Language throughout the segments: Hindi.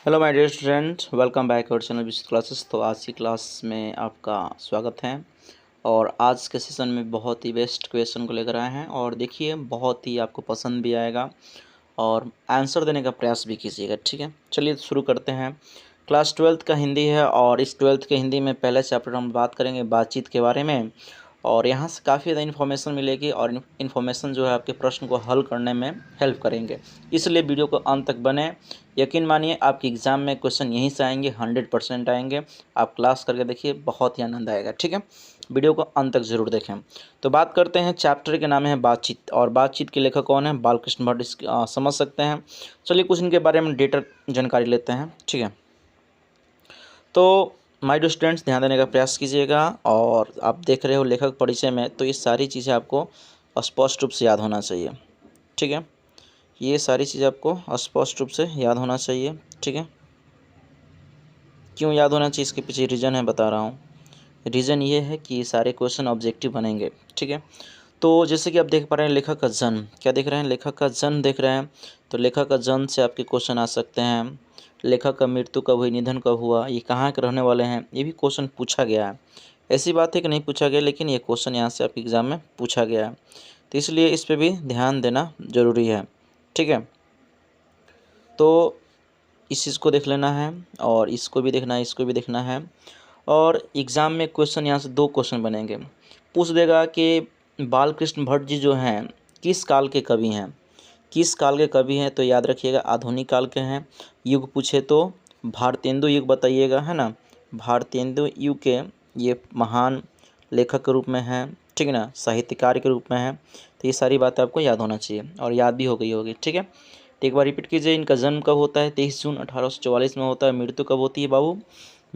Hello my dear student, welcome back our channel which classes. तो आज की क्लास में आपका स्वागत है। और आज के सेशन में बहुत ही बेस्ट क्वेश्चन को लेकर आए हैं और देखिए बहुत ही आपको पसंद भी आएगा और आंसर देने का प्रयास भी कीजिएगा। ठीक है, चलिए शुरू करते हैं। क्लास 12th का हिंदी है और इस 12th के हिंदी में पहले चैप्टर हम बात करेंगे बातचीत के बारे में। और यहाँ से काफ़ी ज़्यादा इन्फॉर्मेशन मिलेगी और इन्फॉर्मेशन जो है आपके प्रश्न को हल करने में हेल्प करेंगे, इसलिए वीडियो को अंत तक बने। यकीन मानिए आपके एग्ज़ाम में क्वेश्चन यहीं से आएंगे, 100% आएंगे। आप क्लास करके देखिए, बहुत ही आनंद आएगा। ठीक है, वीडियो को अंत तक ज़रूर देखें। तो बात करते हैं, चैप्टर के नाम है बातचीत और बातचीत के लेखक कौन है? बालकृष्ण भट्ट। समझ सकते हैं। चलिए कुछ इनके बारे में डेटा जानकारी लेते हैं। ठीक है, तो माय डियर स्टूडेंट्स ध्यान देने का प्रयास कीजिएगा। और आप देख रहे हो लेखक परिचय में, तो ये सारी चीज़ें आपको स्पष्ट रूप से याद होना चाहिए। ठीक है, ये सारी चीज़ें आपको स्पष्ट रूप से याद होना चाहिए। ठीक है, क्यों याद होना चाहिए इसके पीछे रीज़न है, बता रहा हूँ। रीज़न ये है कि ये सारे क्वेश्चन ऑब्जेक्टिव बनेंगे। ठीक है, तो जैसे कि आप देख पा रहे हैं लेखक का जन्म, क्या देख रहे हैं? लेखक का जन्म देख रहे हैं। तो लेखक का जन्म से आपके क्वेश्चन आ सकते हैं। लेखक का मृत्यु कब हुई, निधन कब हुआ, ये कहाँ के रहने वाले हैं, ये भी क्वेश्चन पूछा गया है। ऐसी बात है कि नहीं पूछा गया, लेकिन ये क्वेश्चन यहाँ से आपके एग्ज़ाम में पूछा गया है, तो इसलिए इस पर भी ध्यान देना ज़रूरी है। ठीक है, तो इस चीज़ को देख लेना है और इसको भी देखना है, इसको भी देखना है। और एग्ज़ाम में क्वेश्चन यहाँ से 2 क्वेश्चन बनेंगे। पूछ देगा कि बालकृष्ण भट्ट जी जो हैं किस काल के कवि हैं? किस काल के कवि हैं? तो याद रखिएगा आधुनिक काल के हैं। युग पूछे तो भारतेंदु युग बताइएगा, है ना। भारतेंदु युग के ये महान लेखक के रूप में हैं, ठीक है ना, साहित्यकार के रूप में हैं। तो ये सारी बातें आपको याद होना चाहिए और याद भी हो गई होगी। ठीक है, तो एक बार रिपीट कीजिए, इनका जन्म कब होता है? 23 जून 1844 में होता है। मृत्यु कब होती है बाबू?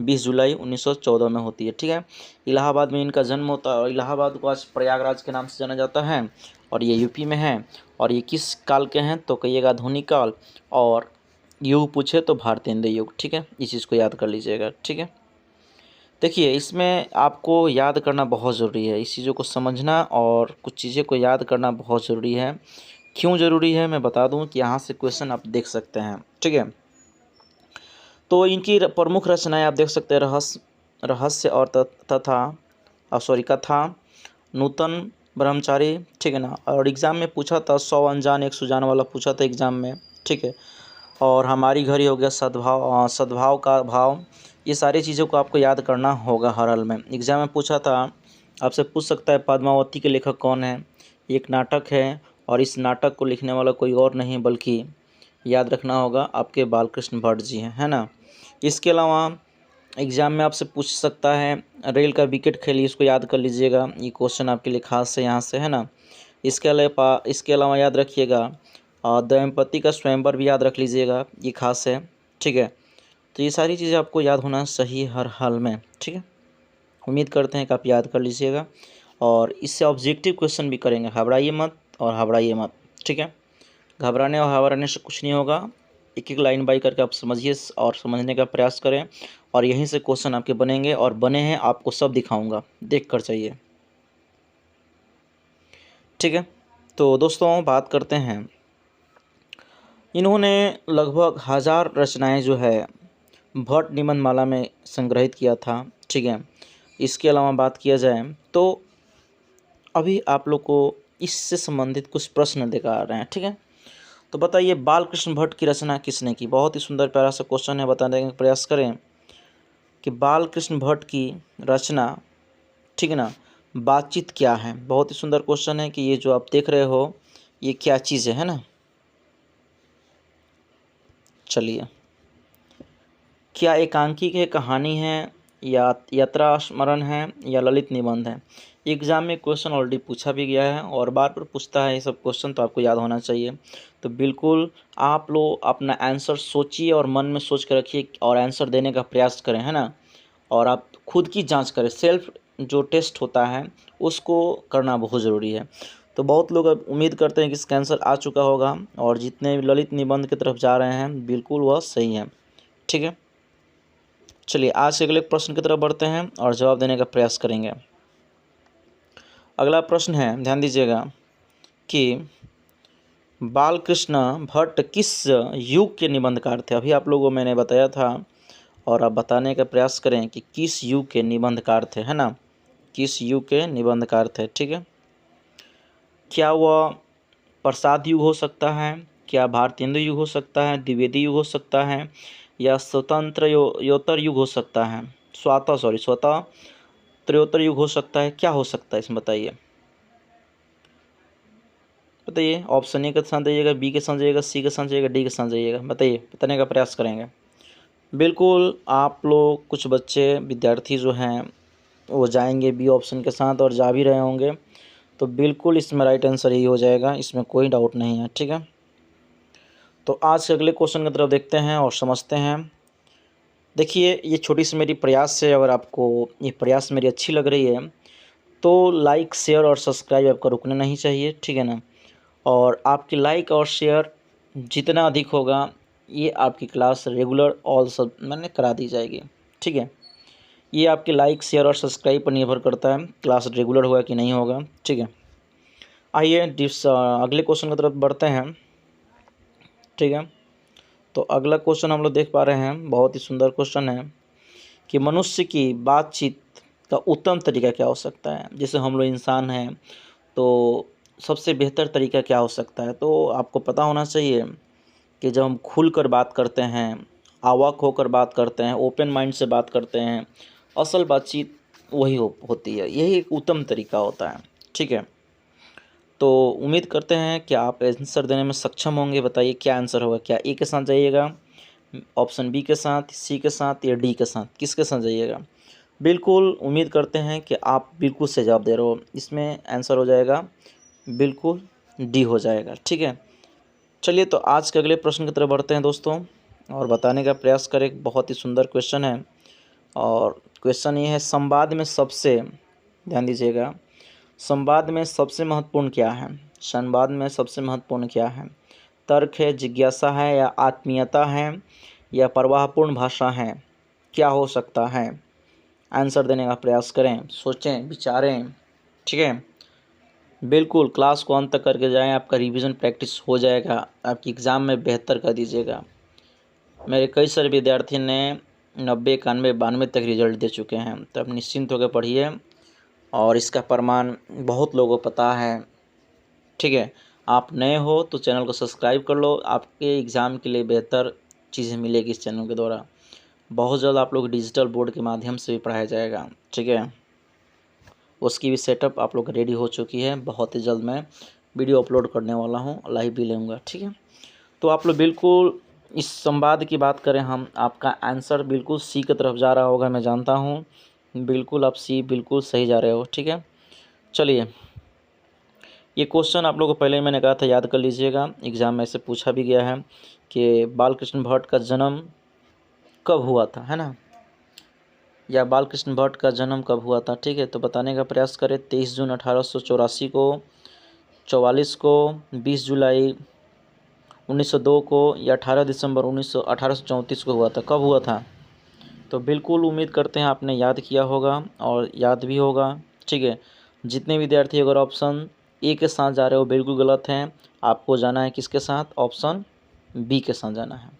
20 जुलाई 1914 में होती है। ठीक है, इलाहाबाद में इनका जन्म होता है और इलाहाबाद को आज प्रयागराज के नाम से जाना जाता है और ये यूपी में है। और ये किस काल के हैं? तो कहिएगा आधुनिक काल। और युग पूछे तो भारतेंदु युग। ठीक है, इस चीज़ को याद कर लीजिएगा। ठीक है, देखिए इसमें आपको याद करना बहुत ज़रूरी है, इस चीज़ों को समझना और कुछ चीज़ें को याद करना बहुत ज़रूरी है। क्यों ज़रूरी है मैं बता दूं कि यहाँ से क्वेश्चन आप देख सकते हैं। ठीक है, तो इनकी प्रमुख रचनाएं आप देख सकते हैं, रहस्य और तथा सॉरी कथा, नूतन ब्रह्मचारी। ठीक है ना, और एग्ज़ाम में पूछा था 100 अनजान 1 सुजान वाला पूछा था एग्ज़ाम में। ठीक है, और हमारी घड़ी हो गया सद्भाव, सद्भाव का भाव। ये सारी चीज़ों को आपको याद करना होगा हर हाल में। एग्ज़ाम में पूछा था, आपसे पूछ सकता है पद्मावती के लेखक कौन है? एक नाटक है और इस नाटक को लिखने वाला कोई और नहीं बल्कि याद रखना होगा आपके बालकृष्ण भट्ट जी हैं, है ना। इसके अलावा एग्ज़ाम में आपसे पूछ सकता है रेल का विकेट खेली, इसको याद कर लीजिएगा, ये क्वेश्चन आपके लिए खास है यहाँ से, है ना। इसके अलावा याद रखिएगा दमयंती का स्वयंवर भी याद रख लीजिएगा, ये खास है। ठीक है, तो ये सारी चीज़ें आपको याद होना सही हर हाल में। ठीक है, उम्मीद करते हैं कि आप याद कर लीजिएगा और इससे ऑब्जेक्टिव क्वेश्चन भी करेंगे, घबराइए मत और घबराइए मत। ठीक है, घबराने और घबराने से कुछ नहीं होगा। एक एक लाइन बाई करके आप समझिए और समझने का प्रयास करें और यहीं से क्वेश्चन आपके बनेंगे और बने हैं, आपको सब दिखाऊंगा, देख कर चाहिए। ठीक है, तो दोस्तों बात करते हैं, इन्होंने लगभग 1000 रचनाएं जो है भट्ट निबंधमाला में संग्रहित किया था। ठीक है, इसके अलावा बात किया जाए तो अभी आप लोग को इससे संबंधित कुछ प्रश्न देकर आ रहे हैं। ठीक है, तो बताइए बालकृष्ण भट्ट की रचना किसने की? बहुत ही सुंदर प्यारा सा क्वेश्चन है, बताने का प्रयास करें कि बालकृष्ण भट्ट की रचना, ठीक है ना, बातचीत क्या है। बहुत ही सुंदर क्वेश्चन है कि ये जो आप देख रहे हो ये क्या चीज़ है ना। चलिए, क्या एकांकी है, कहानी है, या यात्रा स्मरण है, या ललित निबंध है? एग्ज़ाम में क्वेश्चन ऑलरेडी पूछा भी गया है और बार बार पूछता है ये सब क्वेश्चन, तो आपको याद होना चाहिए। तो बिल्कुल आप लोग अपना आंसर सोचिए और मन में सोच कर रखिए और आंसर देने का प्रयास करें, है ना। और आप खुद की जांच करें, सेल्फ जो टेस्ट होता है उसको करना बहुत ज़रूरी है। तो बहुत लोग अब उम्मीद करते हैं कि इसका आंसर आ चुका होगा और जितने भी ललित निबंध की तरफ जा रहे हैं बिल्कुल वह सही है। ठीक है, चलिए आज से अगले प्रश्न की तरफ बढ़ते हैं और जवाब देने का प्रयास करेंगे। अगला प्रश्न है, ध्यान दीजिएगा कि बालकृष्ण भट्ट किस युग के निबंधकार थे? अभी आप लोगों को मैंने बताया था और आप बताने का प्रयास करें कि किस युग के निबंधकार थे, है ना? किस युग के निबंधकार थे, ठीक है? क्या वह प्रसाद युग हो सकता है, क्या भारतेंदु युग हो सकता है, द्विवेदी युग हो सकता है, या स्वतंत्र योत्तर युग हो सकता है, स्वतंत्रोत्तर युग हो सकता है? क्या हो सकता है इसमें बताइए? बताइए, ऑप्शन ए के साथ जाइएगा, बी के साथ जाइएगा, सी के साथ जाइएगा, डी के साथ जाइएगा, बताइए, बताने का प्रयास करेंगे। बिल्कुल, आप लोग कुछ बच्चे विद्यार्थी जो हैं वो जाएंगे बी ऑप्शन के साथ और जा भी रहे होंगे, तो बिल्कुल इसमें राइट आंसर यही हो जाएगा, इसमें कोई डाउट नहीं है, ठीक है। तो आज के अगले क्वेश्चन की तरफ देखते हैं और समझते हैं। देखिए, ये छोटी सी मेरी प्रयास है, अगर आपको ये प्रयास मेरी अच्छी लग रही है तो लाइक, शेयर और सब्सक्राइब आपका रुकना नहीं चाहिए, ठीक है ना। और आपकी लाइक और शेयर जितना अधिक होगा, ये आपकी क्लास रेगुलर ऑल सब मैंने करा दी जाएगी, ठीक है। ये आपके लाइक, शेयर और सब्सक्राइब पर निर्भर करता है, क्लास रेगुलर होगा कि नहीं होगा, ठीक है। आइए अगले क्वेश्चन की तरफ बढ़ते हैं, ठीक है। तो अगला क्वेश्चन हम लोग देख पा रहे हैं, बहुत ही सुंदर क्वेश्चन है कि मनुष्य की बातचीत का उत्तम तरीका क्या हो सकता है। जैसे हम लोग इंसान हैं तो सबसे बेहतर तरीका क्या हो सकता है, तो आपको पता होना चाहिए कि जब हम खुलकर बात करते हैं, अवाक होकर बात करते हैं, ओपन माइंड से बात करते हैं, असल बातचीत वही होती है, यही एक उत्तम तरीका होता है, ठीक है। तो उम्मीद करते हैं कि आप आंसर देने में सक्षम होंगे। बताइए क्या आंसर होगा, क्या ए के साथ जाइएगा, ऑप्शन बी के साथ, सी के साथ या डी के साथ, किसके साथ जाइएगा? बिल्कुल उम्मीद करते हैं कि आप बिल्कुल से जवाब दे रहे हो, इसमें आंसर हो जाएगा बिल्कुल डी हो जाएगा, ठीक है। चलिए, तो आज के अगले प्रश्न की तरफ बढ़ते हैं दोस्तों और बताने का प्रयास करें। बहुत ही सुंदर क्वेश्चन है और क्वेश्चन ये है, संवाद में सबसे, ध्यान दीजिएगा, संवाद में सबसे महत्वपूर्ण क्या है? संवाद में सबसे महत्वपूर्ण क्या है? तर्क है, जिज्ञासा है, या आत्मीयता है, या प्रवाहपूर्ण भाषा है? क्या हो सकता है? आंसर देने का प्रयास करें, सोचें, विचारें, ठीक है। बिल्कुल क्लास को अंत तक करके जाएं, आपका रिवीजन प्रैक्टिस हो जाएगा, आपकी एग्ज़ाम में बेहतर कर दीजिएगा। मेरे कई सारे विद्यार्थी ने 90, 91, 92 तक रिजल्ट दे चुके हैं, तो आप निश्चिंत होकर पढ़िए और इसका प्रमाण बहुत लोगों को पता है, ठीक है। आप नए हो तो चैनल को सब्सक्राइब कर लो, आपके एग्ज़ाम के लिए बेहतर चीज़ें मिलेगी इस चैनल के द्वारा। बहुत जल्द आप लोग डिजिटल बोर्ड के माध्यम से भी पढ़ाया जाएगा, ठीक है। उसकी भी सेटअप आप लोग रेडी हो चुकी है, बहुत ही जल्द मैं वीडियो अपलोड करने वाला हूँ, लाइव भी लूँगा, ठीक है। तो आप लोग बिल्कुल इस संवाद की बात करें हम, आपका आंसर बिल्कुल सी की तरफ जा रहा होगा, मैं जानता हूँ, बिल्कुल आप सी बिल्कुल सही जा रहे हो, ठीक है। चलिए, ये क्वेश्चन आप लोगों को पहले ही मैंने कहा था, याद कर लीजिएगा, एग्ज़ाम में से पूछा भी गया है कि बालकृष्ण भट्ट का जन्म कब हुआ था, है ना, या बालकृष्ण भट्ट का जन्म कब हुआ था, ठीक है। तो बताने का प्रयास करें, 23 जून 1884 को, 44 को, 20 जुलाई 1902 को, या 18 दिसंबर 1834 को हुआ था। कब हुआ था? तो बिल्कुल उम्मीद करते हैं आपने याद किया होगा और याद भी होगा, ठीक है। जितने विद्यार्थी अगर ऑप्शन ए के साथ जा रहे हो बिल्कुल गलत हैं, आपको जाना है किसके साथ? ऑप्शन बी के साथ जाना है,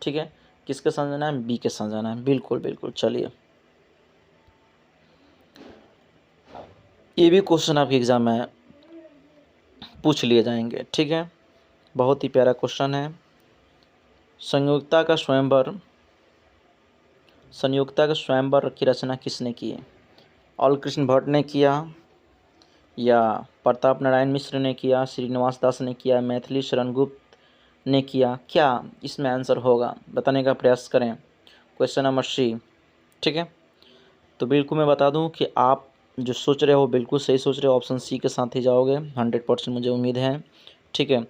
ठीक है। किसके साथ जाना है? बी के साथ जाना है, बिल्कुल बिल्कुल। चलिए, ये भी क्वेश्चन आपके एग्ज़ाम में पूछ लिए जाएंगे, ठीक है। बहुत ही प्यारा क्वेश्चन है। संयोक्ता का स्वयंवर की रचना किसने की है? ऑलकृष्ण भट्ट ने किया, या प्रताप नारायण मिश्र ने किया, श्रीनिवास दास ने किया, मैथिली शरण गुप्त ने किया? क्या इसमें आंसर होगा? बताने का प्रयास करें। क्वेश्चन नंबर सी, ठीक है। तो बिल्कुल मैं बता दूं कि आप जो सोच रहे हो बिल्कुल सही सोच रहे हो, ऑप्शन सी के साथ ही जाओगे, 100% मुझे उम्मीद है, ठीक है।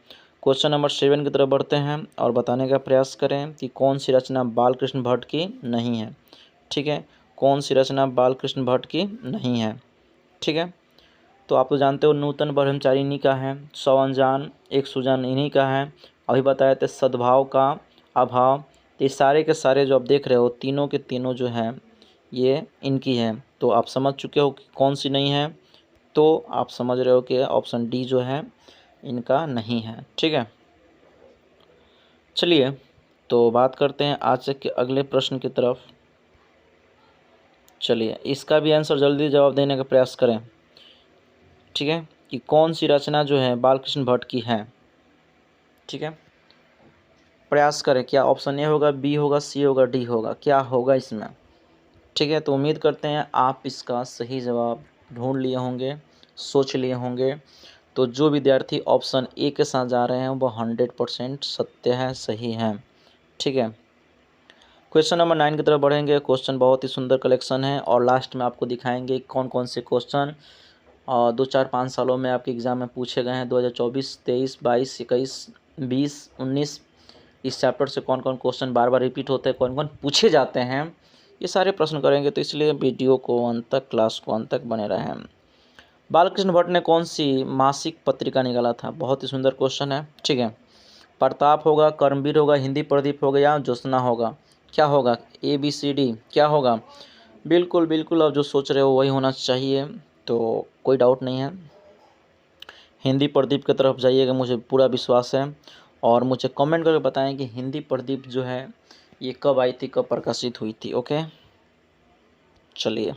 क्वेश्चन नंबर 7 की तरफ बढ़ते हैं और बताने का प्रयास करें कि कौन सी रचना बालकृष्ण भट्ट की नहीं है, ठीक है। कौन सी रचना बालकृष्ण भट्ट की नहीं है, ठीक है। तो आप तो जानते हो, नूतन ब्रह्मचारी इन्हीं का है, 100 अनजान एक सुजान इन्हीं का है, अभी बताए थे सद्भाव का अभाव। तो ये सारे के सारे जो आप देख रहे हो, तीनों के तीनों जो हैं ये इनकी हैं। तो आप समझ चुके हो कि कौन सी नहीं है, तो आप समझ रहे हो कि ऑप्शन डी जो है इनका नहीं है, ठीक है। चलिए तो बात करते हैं आज के अगले प्रश्न की तरफ। चलिए इसका भी आंसर जल्दी जवाब देने का प्रयास करें, ठीक है, कि कौन सी रचना जो है बालकृष्ण भट्ट की है। ठीक है, प्रयास करें। क्या ऑप्शन ए होगा, बी होगा, सी होगा, डी होगा, क्या होगा इसमें। ठीक है, तो उम्मीद करते हैं आप इसका सही जवाब ढूंढ लिए होंगे, सोच लिए होंगे। तो जो विद्यार्थी ऑप्शन ए के साथ जा रहे हैं वो 100% सत्य है, सही है। ठीक है, क्वेश्चन नंबर 9 की तरफ बढ़ेंगे। क्वेश्चन बहुत ही सुंदर कलेक्शन है और लास्ट में आपको दिखाएंगे कौन कौन से क्वेश्चन 2-4-5 सालों में आपके एग्ज़ाम में पूछे गए हैं। 2024, 23, 22, 21, 20, 19 इस चैप्टर से कौन कौन क्वेश्चन बार बार रिपीट होते हैं, कौन कौन पूछे जाते हैं, ये सारे प्रश्न करेंगे। तो इसलिए वीडियो को अंत तक, क्लास को अंत तक बने रहें। बालकृष्ण भट्ट ने कौन सी मासिक पत्रिका निकाला था। बहुत ही सुंदर क्वेश्चन है। ठीक है, प्रताप होगा, कर्मवीर होगा, हिंदी प्रदीप होगा या ज्योत्सना होगा। क्या होगा, ABCD क्या होगा। बिल्कुल बिल्कुल आप जो सोच रहे हो वही होना चाहिए, तो कोई डाउट नहीं है। हिंदी प्रदीप की तरफ जाइएगा, मुझे पूरा विश्वास है। और मुझे कमेंट करके बताएं कि हिंदी प्रदीप जो है ये कब आई थी, कब प्रकाशित हुई थी। ओके, चलिए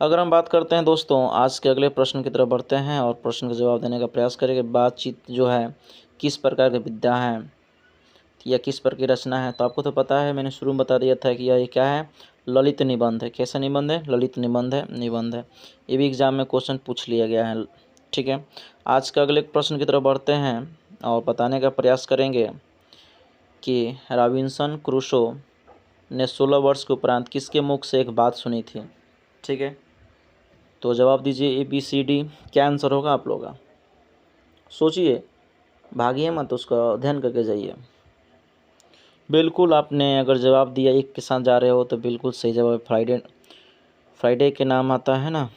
अगर हम बात करते हैं दोस्तों आज के अगले प्रश्न की तरफ बढ़ते हैं और प्रश्न का जवाब देने का प्रयास करेंगे। बातचीत जो है किस प्रकार की विद्या है या किस प्रकार की रचना है। तो आपको तो पता है, मैंने शुरू में बता दिया था कि यह क्या है, ललित निबंध है। कैसा निबंध है, ललित निबंध है, निबंध है। ये भी एग्जाम में क्वेश्चन पूछ लिया गया है। ठीक है, आज के अगले प्रश्न की तरफ बढ़ते हैं और बताने का प्रयास करेंगे कि रॉबिन्सन क्रूसो ने 16 वर्ष के उपरांत किसके मुख से एक बात सुनी थी। ठीक है, तो जवाब दीजिए ABCD, क्या आंसर होगा आप लोग का। सोचिए, भागिए मत, उसका अध्ययन करके जाइए। बिल्कुल आपने अगर जवाब दिया एक के साथ जा रहे हो तो बिल्कुल सही जवाब फ्राइडे, फ्राइडे के नाम आता है ना।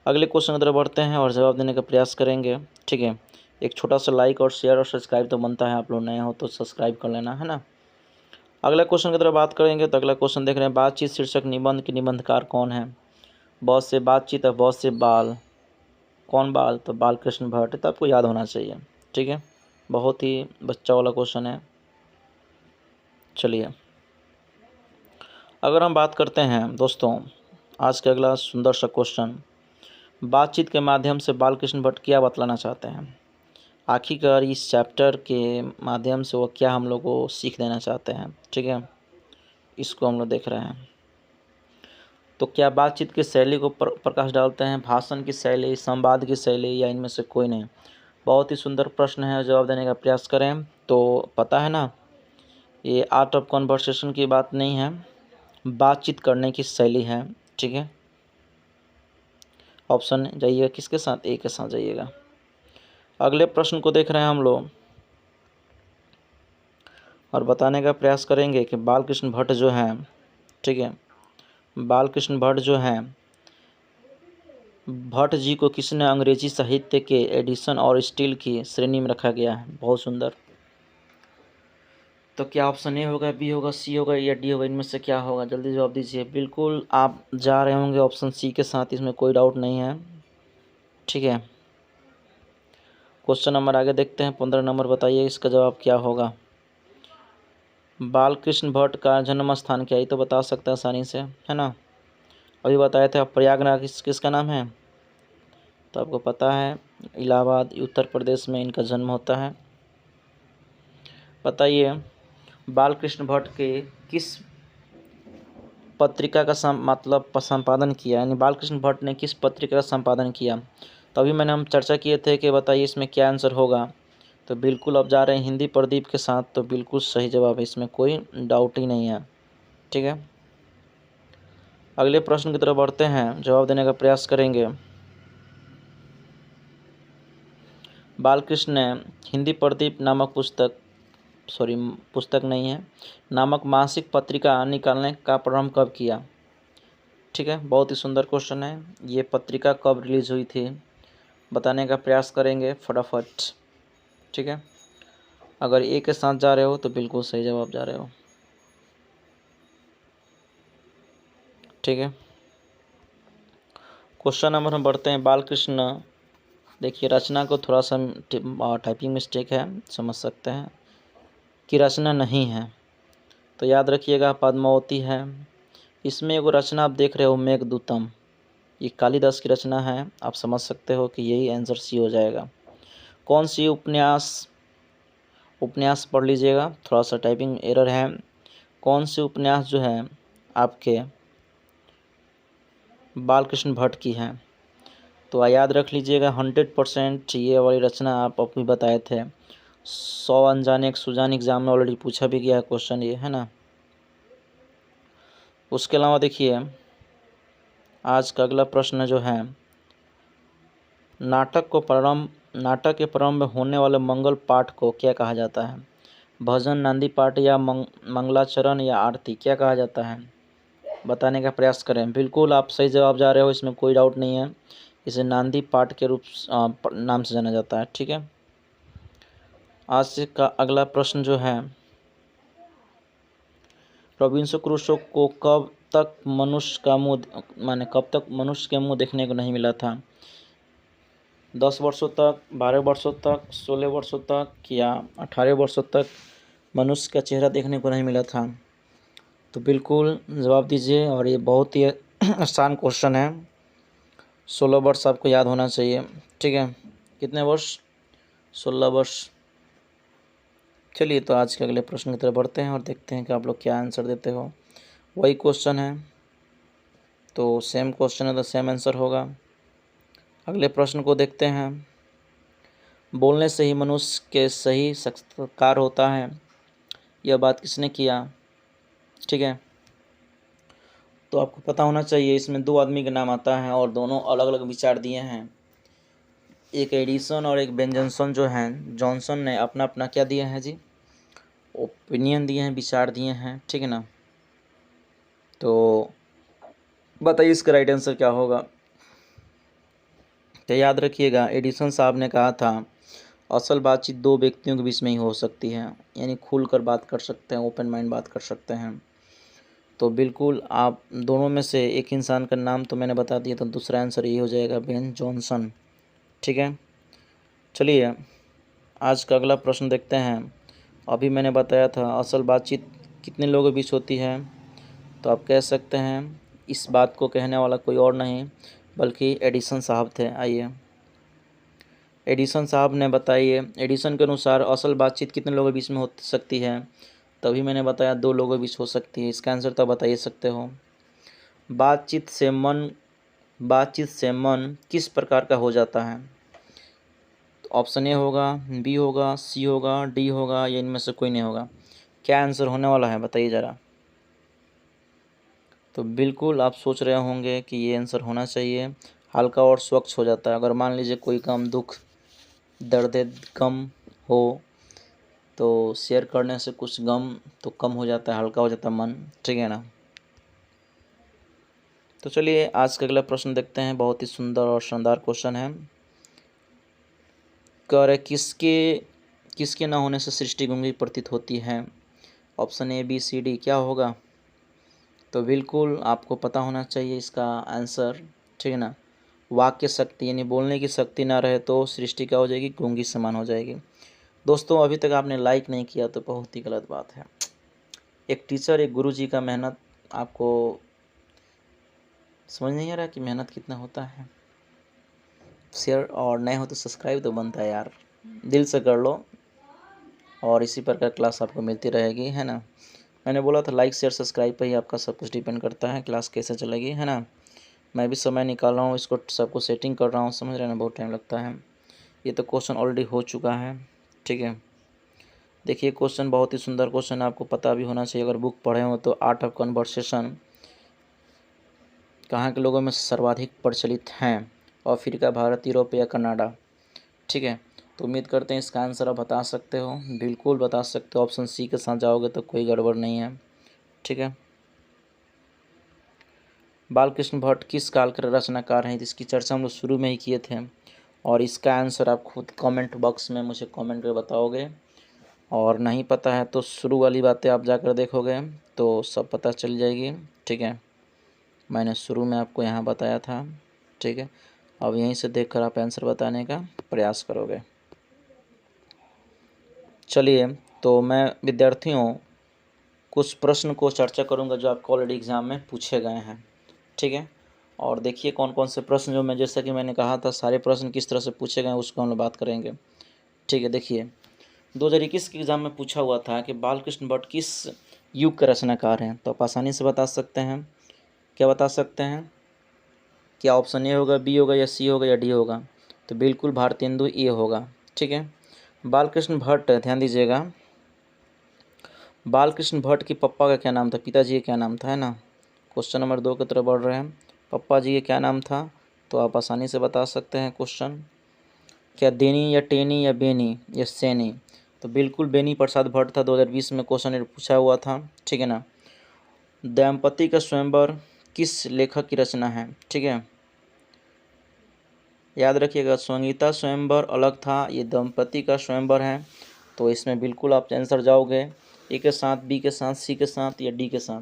अगले क्वेश्चन की तरफ बढ़ते हैं और जवाब देने का प्रयास करेंगे। ठीक है, एक छोटा सा लाइक और शेयर और सब्सक्राइब तो बनता है, आप लोग नए हो तो सब्सक्राइब कर लेना है ना। अगला क्वेश्चन की तरफ बात करेंगे। तो अगला क्वेश्चन देख रहे हैं, बातचीत शीर्षक निबंध के निबंधकार कौन है। बहुत से बातचीत और बहुत से बाल, कौन बाल, तो बालकृष्ण भट्ट। तो आपको याद होना चाहिए। ठीक है, बहुत ही बच्चा वाला क्वेश्चन है। चलिए अगर हम बात करते हैं दोस्तों आज का अगला सुंदर सा क्वेश्चन, बातचीत के माध्यम से बालकृष्ण भट्ट क्या बतलाना चाहते हैं। आखिरकार इस चैप्टर के माध्यम से वो क्या हम लोग को सीख देना चाहते हैं। ठीक है, इसको हम लोग देख रहे हैं। तो क्या बातचीत की शैली को प्रकाश डालते हैं, भाषण की शैली, संवाद की शैली, या इनमें से कोई नहीं। बहुत ही सुंदर प्रश्न है, जवाब देने का प्रयास करें। तो पता है ना, ये आर्ट ऑफ कन्वर्सेशन की बात नहीं है, बातचीत करने की शैली है। ठीक है, ऑप्शन जाइएगा किसके साथ, ए के साथ जाइएगा। अगले प्रश्न को देख रहे हैं हम लोग और बताने का प्रयास करेंगे कि बालकृष्ण भट्ट जो हैं, ठीक है, बालकृष्ण भट्ट जो हैं, भट्ट जी को किसने अंग्रेजी साहित्य के एडिशन और स्टील की श्रेणी में रखा गया है। बहुत सुंदर। तो क्या ऑप्शन ए होगा, बी होगा, सी होगा या डी होगा, इनमें से क्या होगा, जल्दी जवाब दीजिए। बिल्कुल आप जा रहे होंगे ऑप्शन सी के साथ, इसमें कोई डाउट नहीं है। ठीक है, क्वेश्चन नंबर आगे देखते हैं। 15 नंबर बताइए इसका जवाब क्या होगा। बालकृष्ण भट्ट का जन्म स्थान क्या है, ये तो बता सकता है आसानी से, है ना। अभी बताए थे आप, प्रयागराज किसका नाम है, तो आपको पता है इलाहाबाद उत्तर प्रदेश में इनका जन्म होता है। बताइए बालकृष्ण भट्ट के किस पत्रिका का संपादन किया, यानी बालकृष्ण भट्ट ने किस पत्रिका का संपादन किया। तो अभी मैंने हम चर्चा किए थे कि बताइए इसमें क्या आंसर होगा। तो बिल्कुल अब जा रहे हैं हिंदी प्रदीप के साथ, तो बिल्कुल सही जवाब है, इसमें कोई डाउट ही नहीं है। ठीक है, अगले प्रश्न की तरफ बढ़ते हैं, जवाब देने का प्रयास करेंगे। बालकृष्ण ने हिंदी प्रदीप नामक पुस्तक नहीं है, नामक मासिक पत्रिका निकालने का प्रारंभ कब किया। ठीक है, बहुत ही सुंदर क्वेश्चन है। ये पत्रिका कब रिलीज हुई थी, बताने का प्रयास करेंगे फटाफट। ठीक है, अगर ए के साथ जा रहे हो तो बिल्कुल सही जवाब जा रहे हो। ठीक है, क्वेश्चन नंबर हम बढ़ते हैं। बालकृष्ण देखिए रचना को थोड़ा सा टाइपिंग मिस्टेक है, समझ सकते हैं कि रचना नहीं है। तो याद रखिएगा पद्मावती है। इसमें एगो रचना आप देख रहे हो मेघदूतम, ये कालिदास की रचना है। आप समझ सकते हो कि यही आंसर सी हो जाएगा। कौन सी उपन्यास पढ़ लीजिएगा, थोड़ा सा टाइपिंग एरर है। कौन सी उपन्यास जो है आपके बालकृष्ण भट्ट की है। तो याद रख लीजिएगा 100% ये वाली रचना आप अभी बताए थे। 100 अनजाने एक सुजान एग्जाम में ऑलरेडी पूछा भी गया है क्वेश्चन, ये है ना। उसके अलावा देखिए आज का अगला प्रश्न जो है, नाटक के प्रारंभ में होने वाले मंगल पाठ को क्या कहा जाता है। भजन, नांदी पाठ या मंगलाचरण या आरती, क्या कहा जाता है, बताने का प्रयास करें। बिल्कुल आप सही जवाब जा रहे हो, इसमें कोई डाउट नहीं है। इसे नांदी पाठ के नाम से जाना जाता है। ठीक है, आज का अगला प्रश्न जो है, रॉबिन्सन क्रूसो को कब तक मनुष्य के मुंह देखने को नहीं मिला था। 10 वर्षों तक, 12 वर्षों तक, 16 वर्षों तक या 18 वर्षों तक मनुष्य का चेहरा देखने को नहीं मिला था। तो बिल्कुल जवाब दीजिए, और ये बहुत ही आसान क्वेश्चन है। 16 वर्ष आपको याद होना चाहिए। ठीक है, कितने वर्ष, 16 वर्ष। चलिए तो आज के अगले प्रश्न की तरफ बढ़ते हैं और देखते हैं कि आप लोग क्या आंसर देते हो। वही क्वेश्चन है तो सेम क्वेश्चन है तो सेम आंसर होगा। अगले प्रश्न को देखते हैं। बोलने से ही मनुष्य के सही साक्षात्कार होता है, यह बात किसने किया। ठीक है, तो आपको पता होना चाहिए इसमें दो आदमी का नाम आता है और दोनों अलग अलग विचार दिए हैं। एक एडिसन और एक बेंजनसन जो हैं, जॉनसन ने अपना अपना क्या दिया है जी, ओपिनियन दिए हैं, विचार दिए हैं। ठीक है ना। तो बताइए इसका राइट आंसर क्या होगा। तो याद रखिएगा एडिसन साहब ने कहा था असल बातचीत दो व्यक्तियों के बीच में ही हो सकती है, यानी खुलकर बात कर सकते हैं, ओपन माइंड बात कर सकते हैं। तो बिल्कुल आप दोनों में से एक इंसान का नाम तो मैंने बता दिया, तो दूसरा आंसर ये हो जाएगा बेन जॉनसन। ठीक है, चलिए आज का अगला प्रश्न देखते हैं। अभी मैंने बताया था असल बातचीत कितने लोगों के बीच होती है, तो आप कह सकते हैं इस बात को कहने वाला कोई और नहीं बल्कि एडिसन साहब थे। आइए एडिसन साहब ने बताइए, एडिसन के अनुसार असल बातचीत कितने लोगों के बीच में हो सकती है, तभी मैंने बताया 2 लोगों के बीच हो सकती है। इसका आंसर तो बताइए सकते हो। बातचीत से मन किस प्रकार का हो जाता है। तो ऑप्शन ए होगा, बी होगा, सी होगा, डी होगा, या इनमें से कोई नहीं होगा। क्या आंसर होने वाला है बताइए ज़रा। तो बिल्कुल आप सोच रहे होंगे कि ये आंसर होना चाहिए, हल्का और स्वच्छ हो जाता है। अगर मान लीजिए कोई गम, दुख, दर्द, गम हो तो शेयर करने से कुछ गम तो कम हो जाता है, हल्का हो जाता है मन। ठीक है ना। तो चलिए आज का अगला प्रश्न देखते हैं। बहुत ही सुंदर और शानदार क्वेश्चन है। कह रहे किसके न होने से सृष्टि गूंगी प्रतीत होती है। Option A, B, C, D, क्या होगा। तो बिल्कुल आपको पता होना चाहिए इसका आंसर। ठीक है ना। वाक्य शक्ति यानी बोलने की शक्ति ना रहे तो सृष्टि क्या हो जाएगी, गूंगी समान हो जाएगी। दोस्तों अभी तक आपने लाइक नहीं किया तो बहुत ही गलत बात है। एक टीचर, एक गुरुजी का मेहनत आपको समझ नहीं आ रहा कि मेहनत कितना होता है। शेयर और नए हो तो सब्सक्राइब तो बनता है यार, दिल से कर लो। और इसी प्रकार क्लास आपको मिलती रहेगी, है ना। मैंने बोला था लाइक शेयर सब्सक्राइब पर ही आपका सब कुछ डिपेंड करता है, क्लास कैसे चलेगी, है ना। मैं भी समय निकाल रहा हूँ, इसको सबको सेटिंग कर रहा हूँ, समझ रहे हैं ना, बहुत टाइम लगता है। ये तो क्वेश्चन ऑलरेडी हो चुका है। ठीक है, देखिए क्वेश्चन बहुत ही सुंदर क्वेश्चन, आपको पता भी होना चाहिए अगर बुक पढ़े हो तो। आर्ट ऑफ कन्वर्सेशन कहाँ के लोगों में सर्वाधिक प्रचलित हैं, अफ्रीका, भारत, यूरोप या कनाडा। ठीक है, तो उम्मीद करते हैं इसका आंसर आप बता सकते हो। बिल्कुल बता सकते हो, ऑप्शन सी के साथ जाओगे तो कोई गड़बड़ नहीं है। ठीक है, बालकृष्ण भट्ट किस काल के रचनाकार हैं, जिसकी चर्चा हम लोग शुरू में ही किए थे। और इसका आंसर आप खुद कमेंट बॉक्स में मुझे कमेंट कर बताओगे, और नहीं पता है तो शुरू वाली बातें आप जाकर देखोगे तो सब पता चल जाएगी। ठीक है, मैंने शुरू में आपको यहाँ बताया था। ठीक है, अब यहीं से देखकर आप आंसर बताने का प्रयास करोगे। चलिए, तो मैं विद्यार्थियों कुछ प्रश्न को चर्चा करूंगा जो आपको ऑलरेडी एग्ज़ाम में पूछे गए हैं, ठीक है। और देखिए कौन कौन से प्रश्न, जो मैं जैसा कि मैंने कहा था सारे प्रश्न किस तरह से पूछे गए हैं उसको हम लोग बात करेंगे, ठीक है। देखिए 2021 के एग्ज़ाम में पूछा हुआ था कि बालकृष्ण भट्ट किस युग के रचनाकार हैं, तो आप आसानी से बता सकते हैं। क्या बता सकते हैं? क्या ऑप्शन ए होगा, बी होगा, या सी होगा, या डी होगा? तो बिल्कुल भारतेंदु ए होगा, ठीक है। बालकृष्ण भट्ट, ध्यान दीजिएगा, बालकृष्ण भट्ट के पप्पा का क्या नाम था, पिताजी का क्या नाम था, है ना। क्वेश्चन नंबर 2 की तरफ बढ़ रहे हैं। पप्पा जी का क्या नाम था, तो आप आसानी से बता सकते हैं क्वेश्चन। क्या देनी या टेनी या बेनी या सैनी? तो बिल्कुल बेनी प्रसाद भट्ट था, 2020 में क्वेश्चन पूछा हुआ था, ठीक है ना। दंपति का स्वयंवर किस लेखक की रचना है, ठीक है। याद रखिएगा, संगीता स्वयंवर अलग था, ये दंपति का स्वयंवर है। तो इसमें बिल्कुल आप आंसर जाओगे ए के साथ, बी के साथ, सी के साथ या डी के साथ।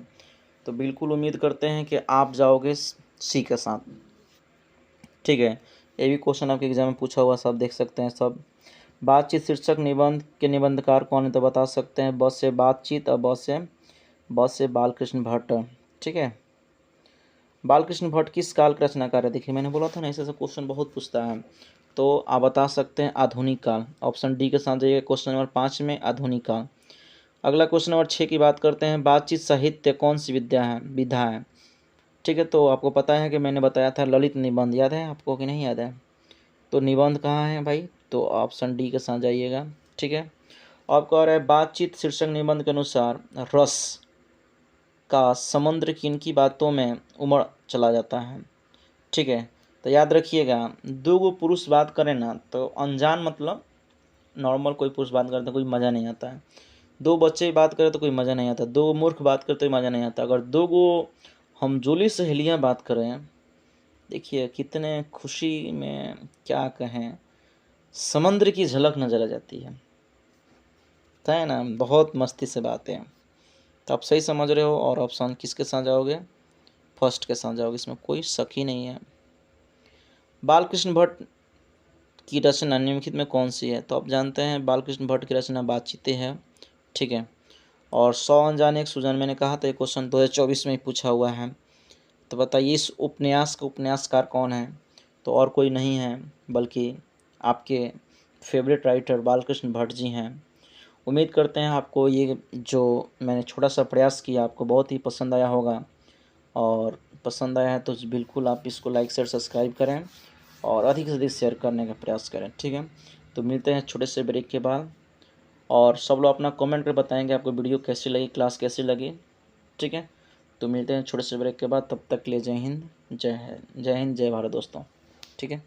तो बिल्कुल उम्मीद करते हैं कि आप जाओगे सी के साथ, ठीक है। ये भी क्वेश्चन आपके एग्जाम में पूछा हुआ, सब देख सकते हैं सब। बातचीत शीर्षक निबंध के निबंधकार कौन है, तो बता सकते हैं। ब से बातचीत और ब से बालकृष्ण भट्ट, ठीक है। बालकृष्ण भट्ट किस काल का रचनाकार है? देखिए मैंने बोला था ना, ऐसे क्वेश्चन बहुत पूछता है। तो आप बता सकते हैं आधुनिक काल, ऑप्शन डी के साथ जाइए क्वेश्चन नंबर 5 में, आधुनिक काल। अगला क्वेश्चन नंबर 6 की बात करते हैं। बातचीत साहित्य कौन सी विधा है, ठीक है। तो आपको पता है कि मैंने बताया था ललित निबंध, याद है आपको कि नहीं याद है? तो निबंध कहाँ है भाई? तो ऑप्शन डी के साथ जाइएगा, ठीक है। आपको आ रहा है बातचीत शीर्षक निबंध के अनुसार रस का समुद्र किनकी बातों में उमड़ चला जाता है, ठीक है। तो याद रखिएगा, दो गो पुरुष बात करें ना तो अनजान मतलब नॉर्मल कोई पुरुष बात करते कोई मज़ा नहीं आता है। दो बच्चे बात करें तो कोई मज़ा नहीं आता, दो मूर्ख बात करते तो मज़ा नहीं आता। अगर दो गो हमजोली सहेलियाँ बात करें, देखिए कितने खुशी में, क्या कहें, समुद्र की झलक नजर आ जाती है ना। बहुत मस्ती से बातें हैं। तो आप सही समझ रहे हो, और ऑप्शन किसके साथ जाओगे? फर्स्ट के साथ जाओगे, इसमें कोई शक ही नहीं है। बालकृष्ण भट्ट की रचना निम्नलिखित में कौन सी है? तो आप जानते हैं बालकृष्ण भट्ट की रचना बातचीतें है, ठीक है। और 100 अनजाने एक सुजान, मैंने कहा था ये क्वेश्चन 2024 में ही पूछा हुआ है। तो बताइए इस उपन्यास का उपन्यासकार कौन है? तो और कोई नहीं है बल्कि आपके फेवरेट राइटर बालकृष्ण भट्ट जी हैं। उम्मीद करते हैं आपको ये जो मैंने छोटा सा प्रयास किया आपको बहुत ही पसंद आया होगा, और पसंद आया है तो बिल्कुल आप इसको लाइक शेयर सब्सक्राइब करें और अधिक से अधिक शेयर करने का प्रयास करें, ठीक है। तो मिलते हैं छोटे से ब्रेक के बाद, और सब लोग अपना कमेंट कर बताएंगे आपको वीडियो कैसी लगी, क्लास कैसी लगी, ठीक है। तो मिलते हैं छोटे से ब्रेक के बाद, तब तक के लिए जय हिंद, जय भारत दोस्तों, ठीक है।